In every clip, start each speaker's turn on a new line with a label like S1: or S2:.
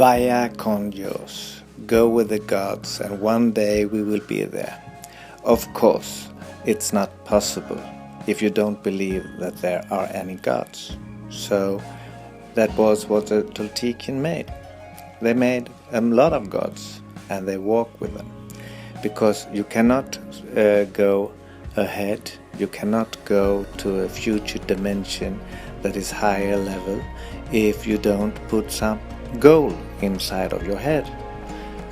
S1: Vaya con Dios. Go with the gods, and one day we will be there. Of course, it's not possible if you don't believe that there are any gods. So that was what the Toltecan made. They made a lot of gods, and they walk with them. Because you cannot go ahead, you cannot go to a future dimension that is higher level if you don't put some goal inside of your head.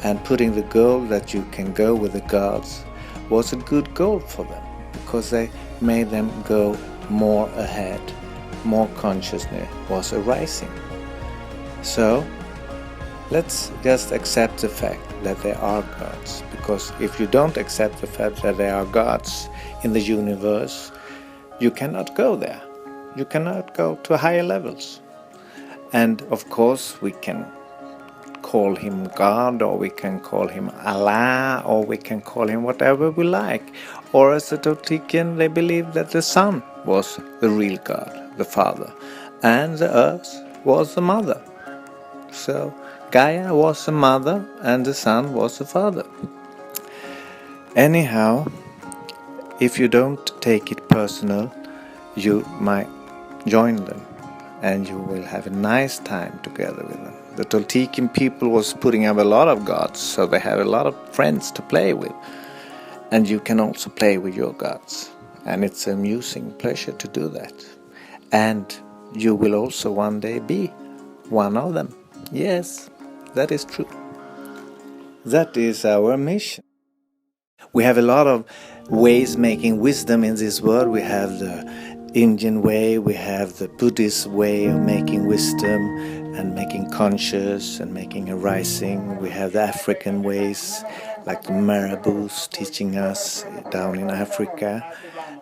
S1: And putting the goal that you can go with the gods was a good goal for them, because they made them go more ahead, more consciousness was arising. So let's just accept the fact that there are gods, because if you don't accept the fact that there are gods in the universe, you cannot go there. You cannot go to higher levels. And of course we can call him God, or we can call him Allah, or we can call him whatever we like. Or as the Toltecan, they believe that the sun was the real God, the father, and the earth was the mother. So Gaia was the mother and the sun was the father. Anyhow, if you don't take it personal, you might join them and you will have a nice time together with them. The Toltecan people was putting up a lot of gods, so they have a lot of friends to play with. And you can also play with your gods. And it's an amusing pleasure to do that. And you will also one day be one of them. Yes, that is true. That is our mission. We have a lot of ways making wisdom in this world. We have the Indian way, we have the Buddhist way of making wisdom and making conscious and making arising. We have the African ways, like the Marabouts teaching us down in Africa.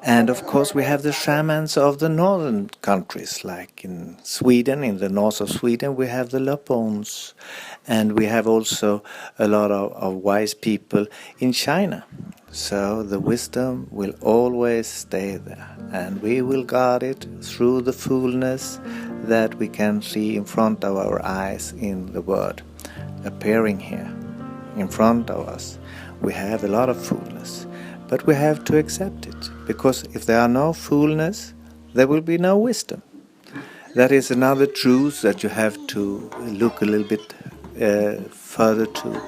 S1: And of course we have the shamans of the northern countries, like in Sweden, in the north of Sweden we have the Lapons. And we have also a lot of wise people in China. So the wisdom will always stay there, and we will guard it through the fullness that we can see in front of our eyes in the Word, appearing here in front of us. We have a lot of fullness, but we have to accept it, because if there are no fullness, there will be no wisdom. That is another truth that you have to look a little bit further to,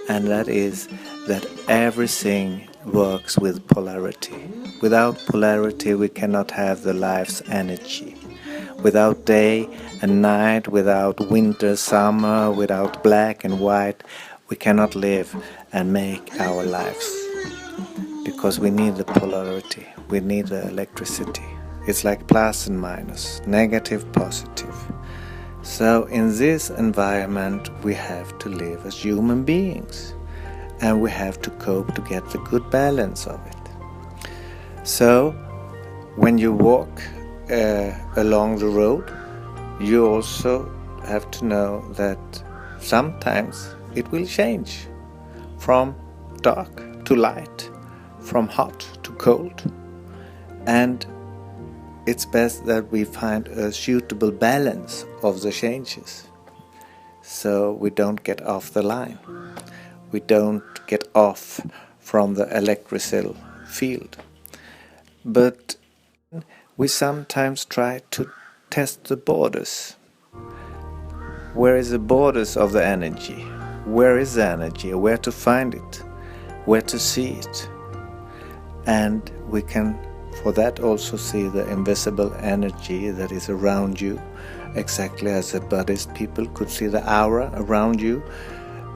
S1: and that is that everything works with polarity. Without polarity we cannot have the life's energy. Without day and night, without winter, summer, without black and white, we cannot live and make our lives. Because we need the polarity, we need the electricity. It's like plus and minus, negative, positive. So in this environment we have to live as human beings, and we have to cope to get the good balance of it. So when you walk along the road, you also have to know that sometimes it will change from dark to light, from hot to cold, and it's best that we find a suitable balance of the changes, so we don't get off the line. We don't get off from the electrical field. But we sometimes try to test the borders. Where is the borders of the energy? Where is the energy? Where to find it? Where to see it? And we can for that also see the invisible energy that is around you, exactly as the Buddhist people could see the aura around you,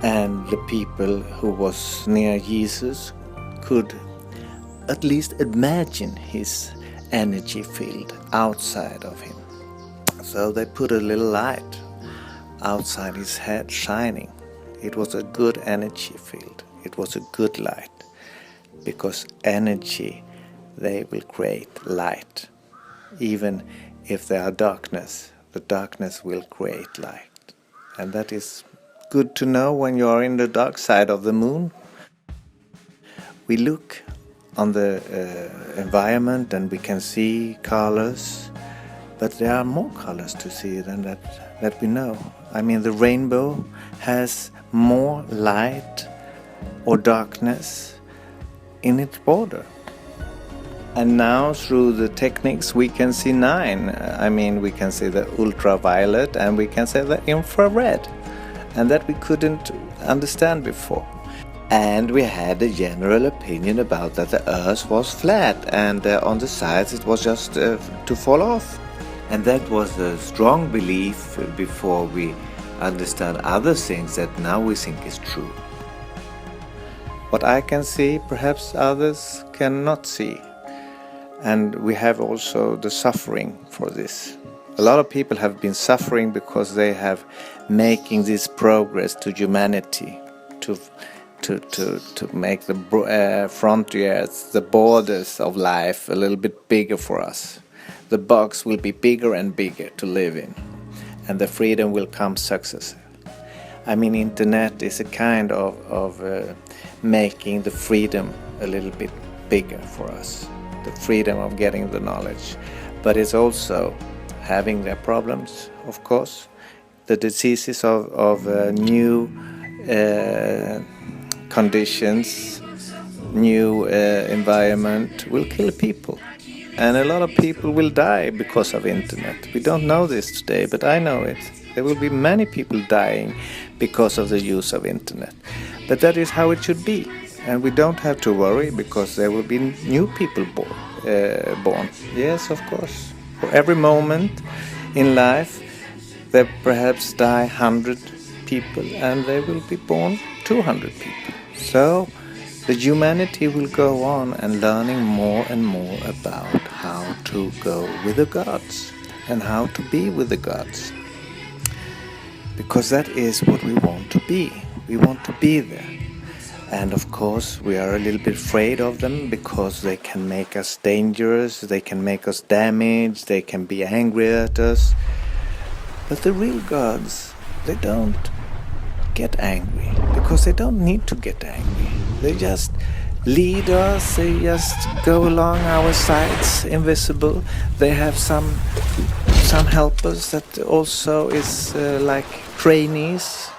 S1: and the people who was near Jesus could at least imagine his energy field outside of him. So they put a little light outside his head shining. It was a good energy field. It was a good light, because energy, they will create light. Even if there are darkness, the darkness will create light. And that is good to know when you are in the dark side of the moon. We look on the environment and we can see colors, but there are more colors to see than that we know. I mean, the rainbow has more light or darkness in its border. And now through the techniques we can see 9. I mean, we can see the ultraviolet and we can see the infrared. And that we couldn't understand before. And we had a general opinion about that the earth was flat and on the sides it was just to fall off. And that was a strong belief before we understand other things that now we think is true. What I can see, perhaps others cannot see. And we have also the suffering for this. A lot of people have been suffering because they have making this progress to humanity, to make the frontiers, the borders of life a little bit bigger for us. The box will be bigger and bigger to live in, and the freedom will come successively. I mean, internet is a kind of making the freedom a little bit bigger for us. The freedom of getting the knowledge, but it's also having their problems, of course. The diseases of new conditions, new environment will kill people, and a lot of people will die because of internet. We don't know this today, but I know it. There will be many people dying because of the use of internet, but that is how it should be. And we don't have to worry because there will be new people born. Yes, of course. For every moment in life, there perhaps die 100 people and there will be born 200 people. So the humanity will go on and learning more and more about how to go with the gods and how to be with the gods. Because that is what we want to be. We want to be there. And of course we are a little bit afraid of them because they can make us dangerous, they can make us damaged, they can be angry at us. But the real gods, they don't get angry because they don't need to get angry. They just lead us, they just go along our sides, invisible. They have some helpers that also is like trainees.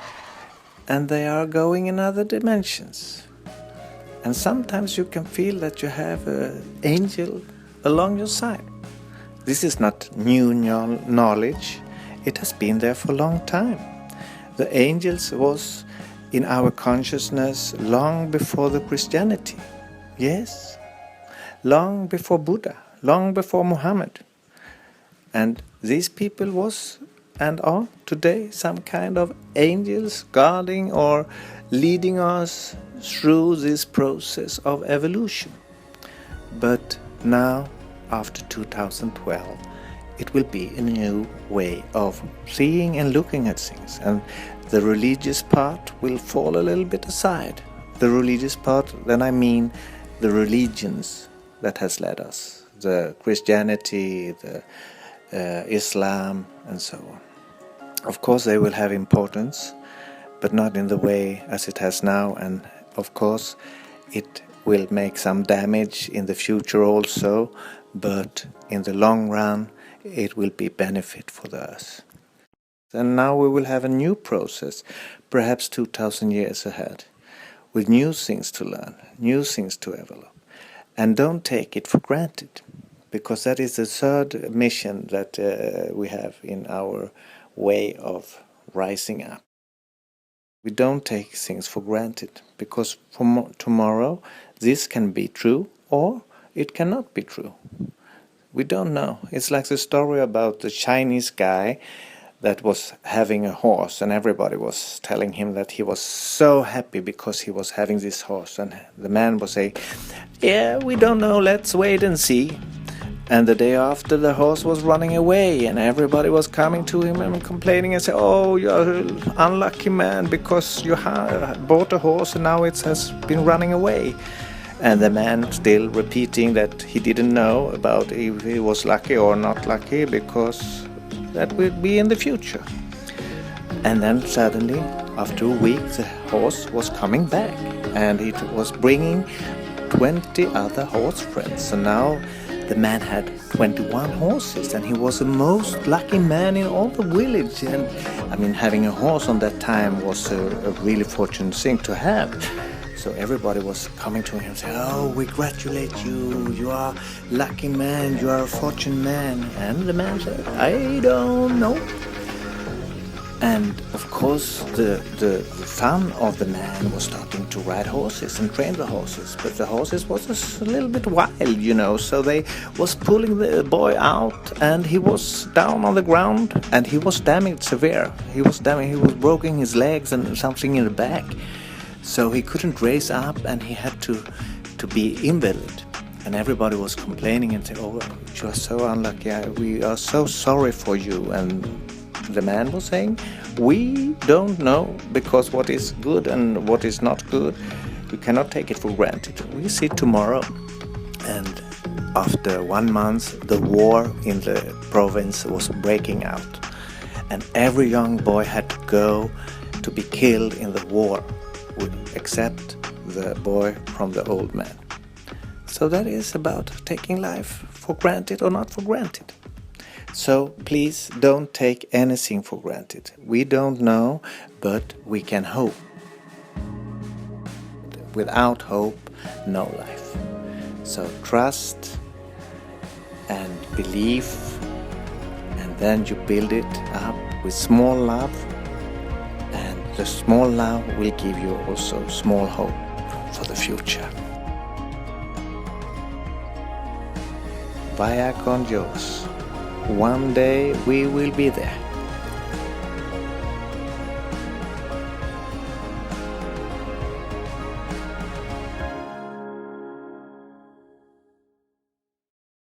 S1: And they are going in other dimensions. And sometimes you can feel that you have an angel along your side. This is not new knowledge. It has been there for a long time. The angels was in our consciousness long before the Christianity. Yes, long before Buddha, long before Muhammad. And these people was and are today some kind of angels guarding or leading us through this process of evolution. But now, after 2012, it will be a new way of seeing and looking at things, and the religious part will fall a little bit aside. The religious part, then I mean the religions that has led us, the Christianity, the Islam, and so on. Of course they will have importance, but not in the way as it has now, and of course it will make some damage in the future also, but in the long run it will be benefit for the earth. And now we will have a new process, perhaps 2000 years ahead, with new things to learn, new things to develop. And don't take it for granted, because that is the third mission that we have in our way of rising up. We don't take things for granted, because for tomorrow this can be true or it cannot be true. We don't know. It's like the story about the Chinese guy that was having a horse, and everybody was telling him that he was so happy because he was having this horse, and the man was saying, "Yeah, we don't know, let's wait and see." And the day after, the horse was running away, and everybody was coming to him and complaining and saying, "Oh, you're an unlucky man because you bought a horse and now it has been running away." And the man still repeating that he didn't know about if he was lucky or not lucky, because that will be in the future. And then suddenly, after a week, the horse was coming back, and it was bringing 20 other horse friends. So now the man had 21 horses, and he was the most lucky man in all the village. And I mean, having a horse on that time was a really fortunate thing to have. So everybody was coming to him and saying, "Oh, we congratulate you. You are a lucky man. You are a fortunate man." And the man said, "I don't know." And of course, the son of the man was starting to ride horses and train the horses, but the horses was a little bit wild, you know. So they was pulling the boy out, and he was down on the ground, and he was damaged severe. He was broken his legs and something in the back, so he couldn't raise up, and he had to be invalid. And everybody was complaining and saying, "Oh, you are so unlucky. We are so sorry for you." And the man was saying, "We don't know, because what is good and what is not good, we cannot take it for granted. We see tomorrow." And after 1 month, the war in the province was breaking out, and every young boy had to go to be killed in the war, except the boy from the old man. So that is about taking life for granted or not for granted. So please don't take anything for granted. We don't know, but we can hope. Without hope, no life. So trust and believe, and then you build it up with small love, and the small love will give you also small hope for the future. Vaya con Dios. One day we will be there.